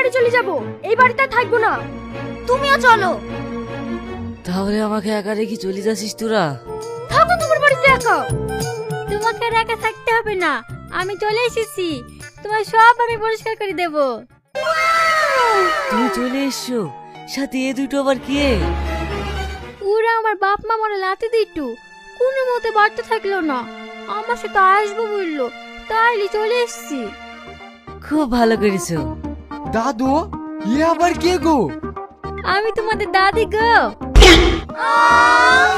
বাড়ি চলে যাব, এই বাড়িতে আর থাকবো না। তুমিও চলো। তাহলে আমাকে একা রেখে চলে যাচ্ছিস তোরা? থাকো তোমার বাড়িতে একা। তোমাকে আর একা থাকতে হবে না, আমি চলে এসেছি। তোমার সব আমি পরিষ্কার করে দেব। তুমি চলে এসছো, সাথে এ দুটো আবার কে? ওরা আমার বাপ মা মরে লাতে দিটু, কোনো মতে বাড়তে থাকলো না, আমার সাথে আসবো বললো, তাইলে চলে এসেছি। খুব ভালো করেছো। দাদু, এ আবার কে গো? আমি তোমাদের দাদি গো।